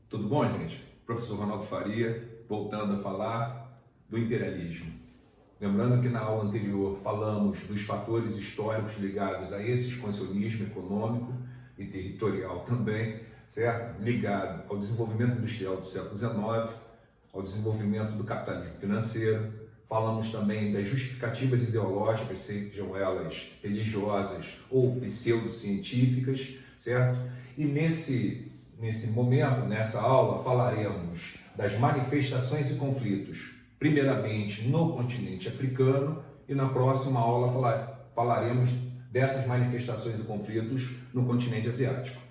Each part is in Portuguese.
Tudo bom, gente? Professor Ronaldo Faria, voltando a falar do imperialismo. Lembrando que na aula anterior falamos dos fatores históricos ligados a esse expansionismo econômico e territorial também, certo? Ligado ao desenvolvimento industrial do século XIX, ao desenvolvimento do capitalismo financeiro. Falamos também das justificativas ideológicas, sejam elas religiosas ou pseudocientíficas, certo? E nesse momento, nessa aula, falaremos das manifestações e conflitos, primeiramente no continente africano, e na próxima aula falaremos dessas manifestações e conflitos no continente asiático.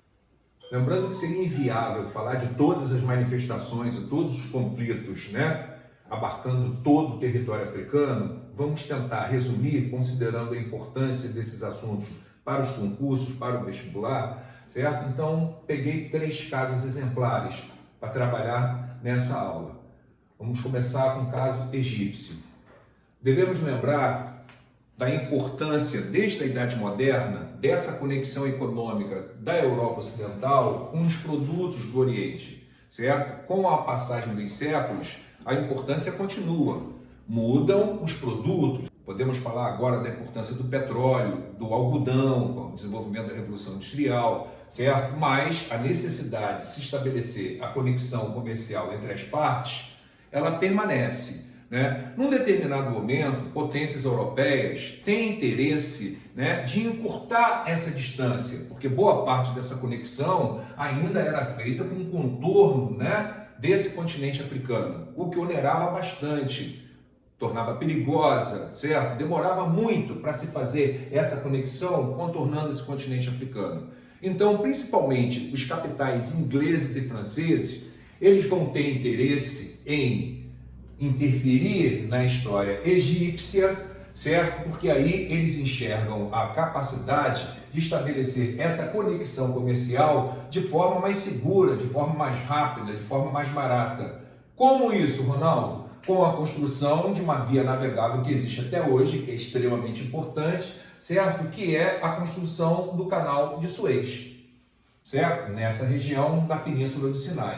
Lembrando que seria inviável falar de todas as manifestações e todos os conflitos, abarcando todo o território africano. Vamos tentar resumir, considerando a importância desses assuntos para os concursos, para o vestibular, certo? Então, peguei 3 casos exemplares para trabalhar nessa aula. Vamos começar com o caso egípcio. Devemos lembrar da importância, desde a Idade Moderna, dessa conexão econômica da Europa Ocidental com os produtos do Oriente, certo? Com a passagem dos séculos, a importância continua. Mudam os produtos. Podemos falar agora da importância do petróleo, do algodão, com o desenvolvimento da Revolução Industrial, certo? Mas a necessidade de se estabelecer a conexão comercial entre as partes, ela permanece, Num determinado momento, potências europeias têm interesse, de encurtar essa distância, porque boa parte dessa conexão ainda era feita com o contorno, desse continente africano, o que onerava bastante, tornava perigosa, certo? Demorava muito para se fazer essa conexão contornando esse continente africano. Então, principalmente os capitais ingleses e franceses, eles vão ter interesse em interferir na história egípcia, certo? Porque aí eles enxergam a capacidade de estabelecer essa conexão comercial de forma mais segura, de forma mais rápida, de forma mais barata. Como isso, Ronaldo? Com a construção de uma via navegável que existe até hoje, que é extremamente importante, certo? Que é a construção do canal de Suez, certo? Nessa região da Península do Sinai,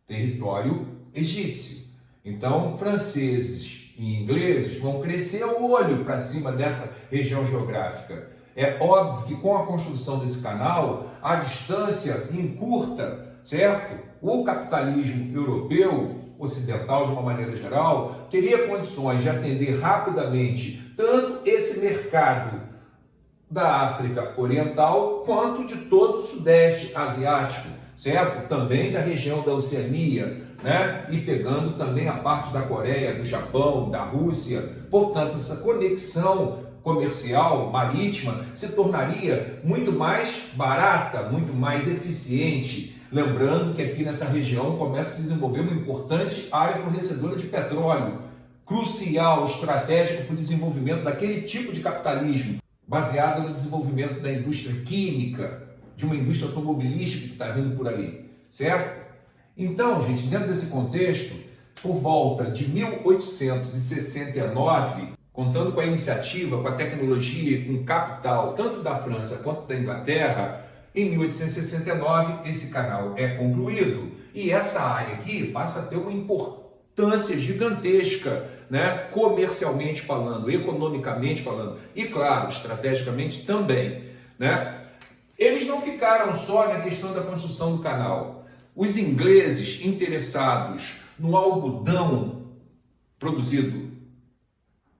território egípcio. Então, franceses e ingleses vão crescer o olho para cima dessa região geográfica. É óbvio que com a construção desse canal, a distância encurta, certo? O capitalismo europeu, ocidental de uma maneira geral, teria condições de atender rapidamente tanto esse mercado da África Oriental quanto de todo o Sudeste Asiático, certo? Também da região da Oceania, e pegando também a parte da Coreia, do Japão, da Rússia. Portanto, essa conexão comercial marítima se tornaria muito mais barata, muito mais eficiente. Lembrando que aqui nessa região começa a se desenvolver uma importante área fornecedora de petróleo, crucial, estratégico para o desenvolvimento daquele tipo de capitalismo, baseado no desenvolvimento da indústria química, de uma indústria automobilística que está vindo por aí, certo? Então, gente, dentro desse contexto, por volta de 1869, contando com a iniciativa, com a tecnologia e com o capital, tanto da França quanto da Inglaterra, em 1869 esse canal é concluído e essa área aqui passa a ter uma importância gigantesca, comercialmente falando, economicamente falando e, claro, estrategicamente também, Eles não ficaram só na questão da construção do canal. Os ingleses interessados no algodão produzido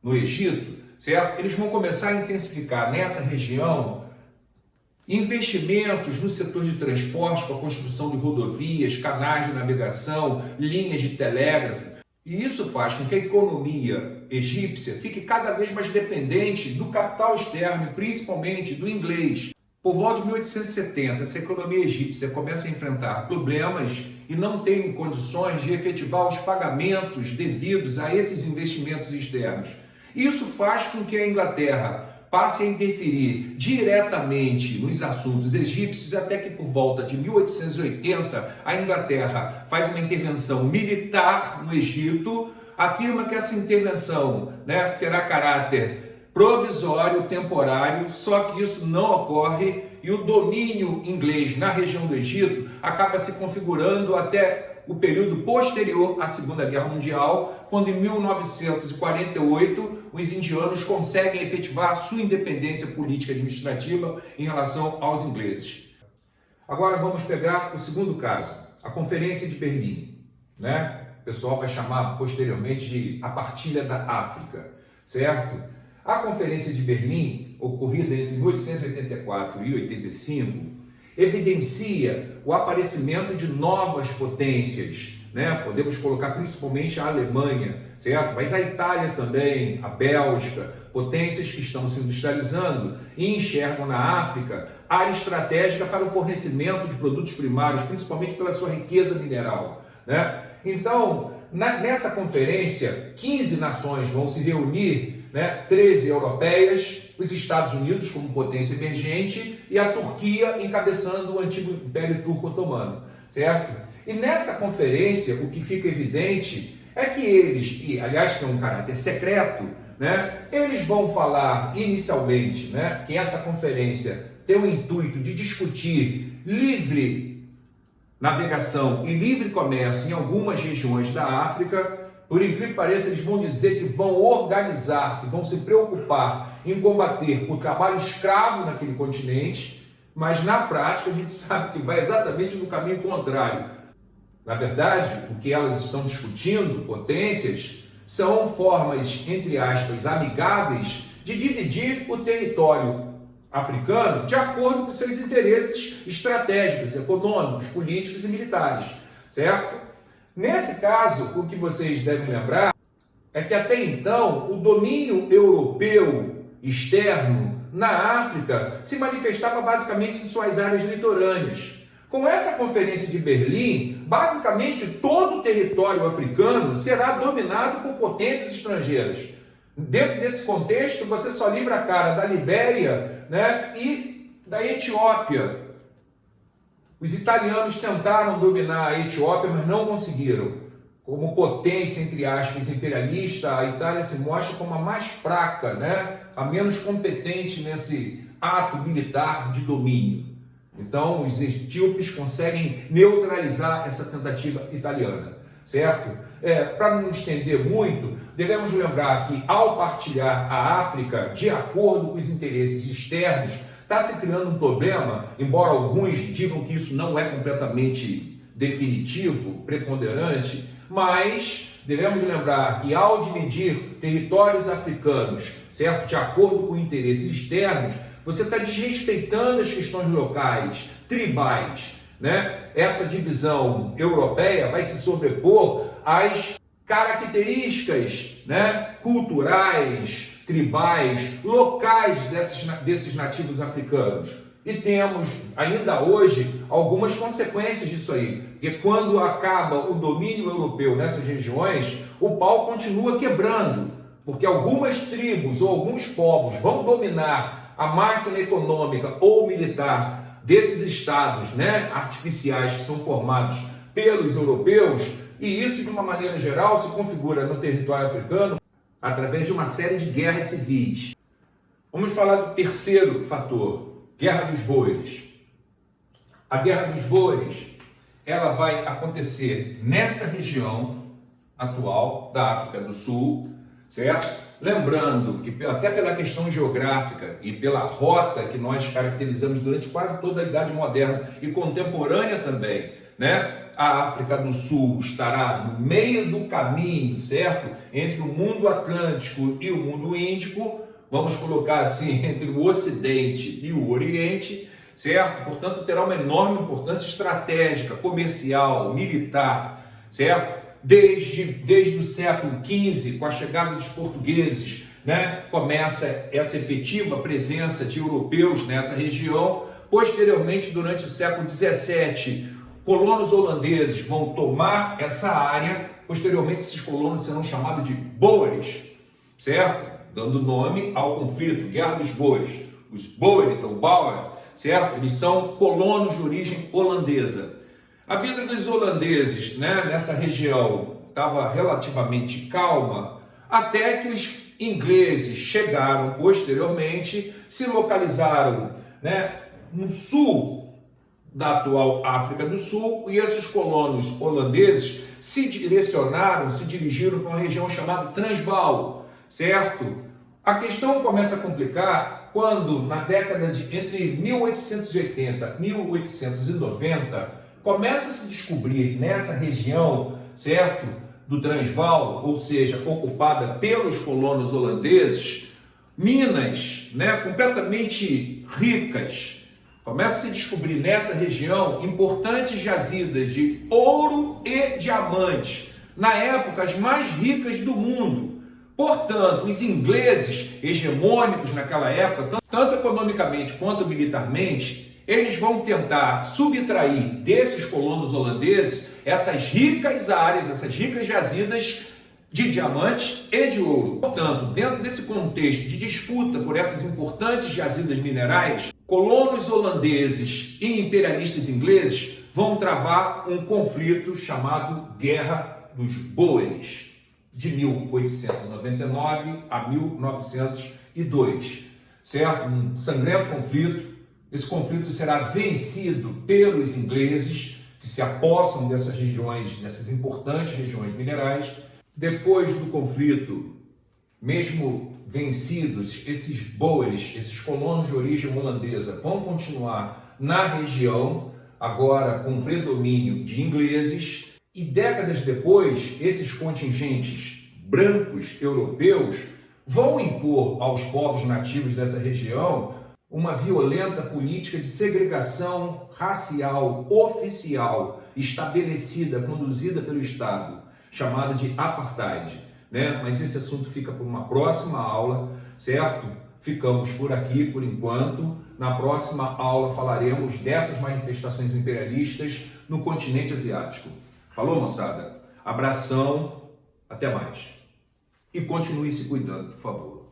no Egito, certo? Eles vão começar a intensificar nessa região investimentos no setor de transporte, com a construção de rodovias, canais de navegação, linhas de telégrafo. E isso faz com que a economia egípcia fique cada vez mais dependente do capital externo, principalmente do inglês. Por volta de 1870, essa economia egípcia começa a enfrentar problemas e não tem condições de efetivar os pagamentos devidos a esses investimentos externos. Isso faz com que a Inglaterra passe a interferir diretamente nos assuntos egípcios, até que por volta de 1880 a Inglaterra faz uma intervenção militar no Egito, afirma que essa intervenção terá caráter provisório, temporário, só que isso não ocorre e o domínio inglês na região do Egito acaba se configurando até o período posterior à Segunda Guerra Mundial, quando em 1948 os indianos conseguem efetivar sua independência política e administrativa em relação aos ingleses. Agora vamos pegar o segundo caso, a Conferência de Berlim, né? O pessoal vai chamar posteriormente de a Partilha da África, certo? A Conferência de Berlim, ocorrida entre 1884 e 85, evidencia o aparecimento de novas potências, né? Podemos colocar principalmente a Alemanha, certo? Mas a Itália também, a Bélgica, potências que estão se industrializando e enxergam na África área estratégica para o fornecimento de produtos primários, principalmente pela sua riqueza mineral, né? Então, nessa conferência, 15 nações vão se reunir, né? 13 europeias, os Estados Unidos como potência emergente e a Turquia encabeçando o antigo Império Turco-Otomano, certo? E nessa conferência, o que fica evidente é que eles, que aliás tem um caráter secreto, né? Eles vão falar inicialmente, né? Que essa conferência tem o intuito de discutir livre navegação e livre comércio em algumas regiões da África. Por incrível que pareça, eles vão dizer que vão organizar, que vão se preocupar em combater o trabalho escravo naquele continente, mas na prática a gente sabe que vai exatamente no caminho contrário. Na verdade, o que elas estão discutindo, potências, são formas, entre aspas, amigáveis de dividir o território africano de acordo com seus interesses estratégicos, econômicos, políticos e militares, certo? Nesse caso, o que vocês devem lembrar é que até então o domínio europeu externo na África se manifestava basicamente em suas áreas litorâneas. Com essa Conferência de Berlim, basicamente todo o território africano será dominado por potências estrangeiras. Dentro desse contexto, você só livra a cara da Libéria, né, e da Etiópia. Os italianos tentaram dominar a Etiópia, mas não conseguiram. Como potência, entre aspas, imperialista, a Itália se mostra como a mais fraca, né? A menos competente nesse ato militar de domínio. Então, os etíopes conseguem neutralizar essa tentativa italiana, certo? Para não estender muito, devemos lembrar que, ao partilhar a África de acordo com os interesses externos, está se criando um problema, embora alguns digam que isso não é completamente definitivo, preponderante, mas devemos lembrar que ao dividir territórios africanos, certo, de acordo com interesses externos, você está desrespeitando as questões locais, tribais, né? Essa divisão europeia vai se sobrepor às características, né, culturais, tribais, locais desses nativos africanos. E temos ainda hoje algumas consequências disso aí, porque quando acaba o domínio europeu nessas regiões, o pau continua quebrando, porque algumas tribos ou alguns povos vão dominar a máquina econômica ou militar desses estados, né, artificiais que são formados pelos europeus, e isso de uma maneira geral se configura no território africano através de uma série de guerras civis. Vamos falar do terceiro fator, Guerra dos Boeres. A Guerra dos Boeres, ela vai acontecer nessa região atual da África do Sul, certo? Lembrando que até pela questão geográfica e pela rota que nós caracterizamos durante quase toda a Idade Moderna e contemporânea também, né? A África do Sul estará no meio do caminho, certo? Entre o mundo Atlântico e o mundo Índico, vamos colocar assim, entre o Ocidente e o Oriente, certo? Portanto, terá uma enorme importância estratégica, comercial, militar, certo? Desde o século XV, com a chegada dos portugueses, né? Começa essa efetiva presença de europeus nessa região. Posteriormente, durante o século XVII, colonos holandeses vão tomar essa área. Posteriormente, esses colonos serão chamados de Boers, certo? Dando nome ao conflito, Guerra dos Boers. Os Boers, ou Boers, certo? Eles são colonos de origem holandesa. A vida dos holandeses, né, nessa região estava relativamente calma, até que os ingleses chegaram posteriormente, se localizaram, né, no sul da atual África do Sul, e esses colonos holandeses se dirigiram para uma região chamada Transvaal, certo? A questão começa a complicar quando, na década de entre 1880 e 1890, começa a se descobrir nessa região, certo, do Transvaal, ou seja, ocupada pelos colonos holandeses, minas, completamente ricas. Começa a se descobrir nessa região importantes jazidas de ouro e diamante, na época as mais ricas do mundo. Portanto, os ingleses, hegemônicos naquela época, tanto economicamente quanto militarmente, eles vão tentar subtrair desses colonos holandeses essas ricas áreas, essas ricas jazidas de diamantes e de ouro. Portanto, dentro desse contexto de disputa por essas importantes jazidas minerais, colonos holandeses e imperialistas ingleses vão travar um conflito chamado Guerra dos Boeres, de 1899 a 1902, certo? Um sangrento conflito. Esse conflito será vencido pelos ingleses, que se apossam dessas regiões, dessas importantes regiões minerais. Depois do conflito, mesmo vencidos, esses Boeres, esses colonos de origem holandesa, vão continuar na região, agora com predomínio de ingleses, e décadas depois, esses contingentes brancos europeus vão impor aos povos nativos dessa região uma violenta política de segregação racial oficial estabelecida, conduzida pelo Estado, chamada de apartheid, Mas esse assunto fica para uma próxima aula, certo? Ficamos por aqui por enquanto. Na próxima aula falaremos dessas manifestações imperialistas no continente asiático. Falou, moçada? Abração, até mais. E continue se cuidando, por favor.